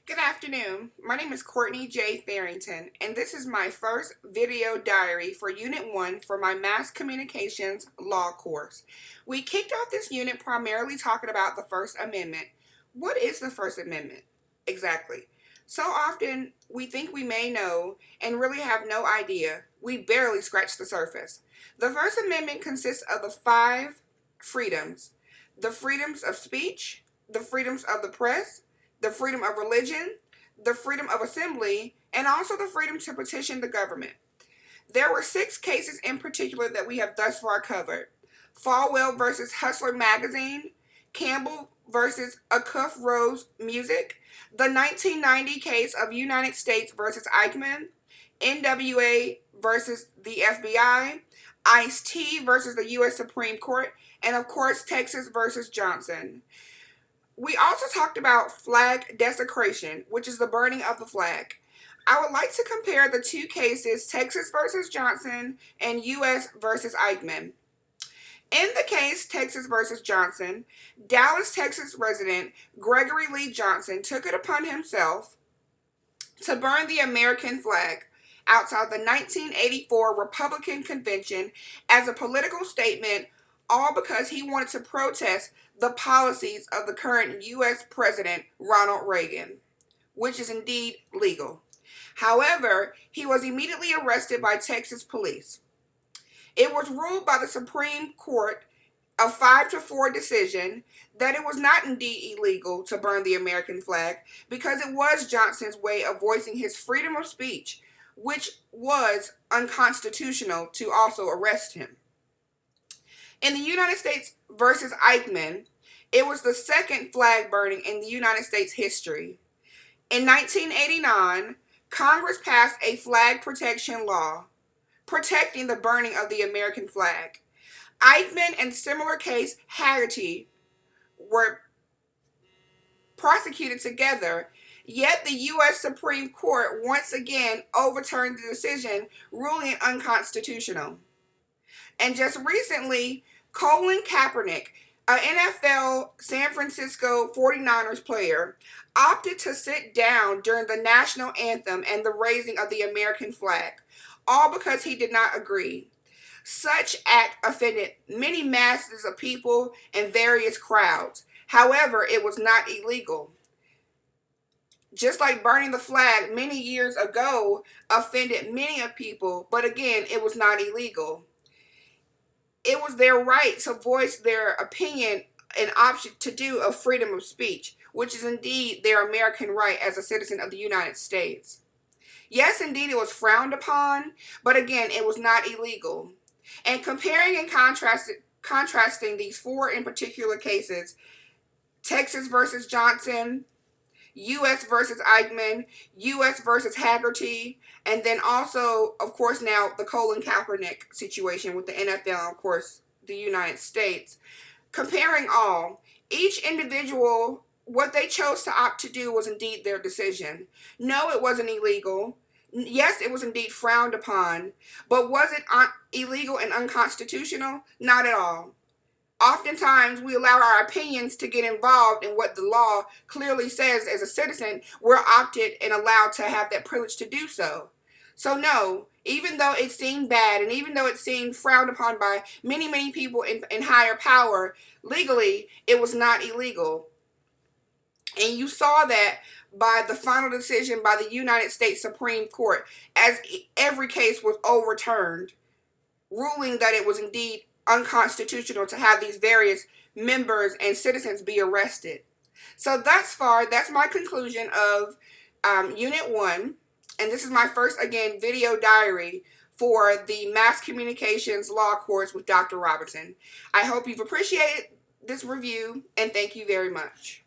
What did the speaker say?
Good afternoon. My name is Courtney J. Farrington, and this is my first video diary for Unit 1 for my Mass Communications Law course. We kicked off this unit primarily talking about the First Amendment. What is the First Amendment? Exactly. So often we think we may know and really have no idea. We barely scratch the surface. The First Amendment consists of the 5 freedoms: the freedoms of speech, the freedoms of the press, the freedom of religion, the freedom of assembly, and also the freedom to petition the government. There were 6 cases in particular that we have thus far covered: Falwell versus Hustler Magazine, Campbell versus Acuff Rose Music, the 1990 case of United States versus Eichmann, NWA versus the FBI, Ice-T versus the U.S. Supreme Court, and of course Texas versus Johnson. We also talked about flag desecration, which is the burning of the flag. I would like to compare the 2 cases, Texas versus Johnson and U.S. versus Eichmann. In the case Texas versus Johnson, Dallas, Texas resident Gregory Lee Johnson took it upon himself to burn the American flag outside the 1984 Republican Convention as a political statement, all because he wanted to protest the policies of the current U.S. President Ronald Reagan, which is indeed legal. However, he was immediately arrested by Texas police. It was ruled by the Supreme Court, a 5-4 decision, that it was not indeed illegal to burn the American flag because it was Johnson's way of voicing his freedom of speech, which was unconstitutional to also arrest him. In the United States versus Eichmann, it was the second flag burning in the United States history. In 1989, Congress passed a flag protection law protecting the burning of the American flag. Eichmann and similar case Haggerty were prosecuted together, yet the U.S. Supreme Court once again overturned the decision, ruling it unconstitutional. And just recently, Colin Kaepernick, an NFL San Francisco 49ers player, opted to sit down during the national anthem and the raising of the American flag, all because he did not agree. Such act offended many masses of people and various crowds. However, it was not illegal. Just like burning the flag many years ago offended many of people, but again, it was not illegal. It was their right to voice their opinion and option to do of freedom of speech, which is indeed their American right as a citizen of the United States. Yes, indeed, it was frowned upon, but again, it was not illegal. And comparing and contrasting these 4 in particular cases, Texas versus Johnson, U.S. versus Eichmann, U.S. versus Haggerty, and then also, of course, now the Colin Kaepernick situation with the NFL, and of course, the United States. Comparing all, each individual, what they chose to opt to do was indeed their decision. No, it wasn't illegal. Yes, it was indeed frowned upon, but was it illegal and unconstitutional? Not at all. Oftentimes, we allow our opinions to get involved in what the law clearly says as a citizen. We're opted and allowed to have that privilege to do so. So no, even though it seemed bad and even though it seemed frowned upon by many, many people in higher power, legally, it was not illegal. And you saw that by the final decision by the United States Supreme Court, as every case was overturned, ruling that it was indeed unconstitutional to have these various members and citizens be arrested. So thus far, that's my conclusion of Unit 1. And this is my first, again, video diary for the Mass Communications Law course with Dr. Robinson. I hope you've appreciated this review, and thank you very much.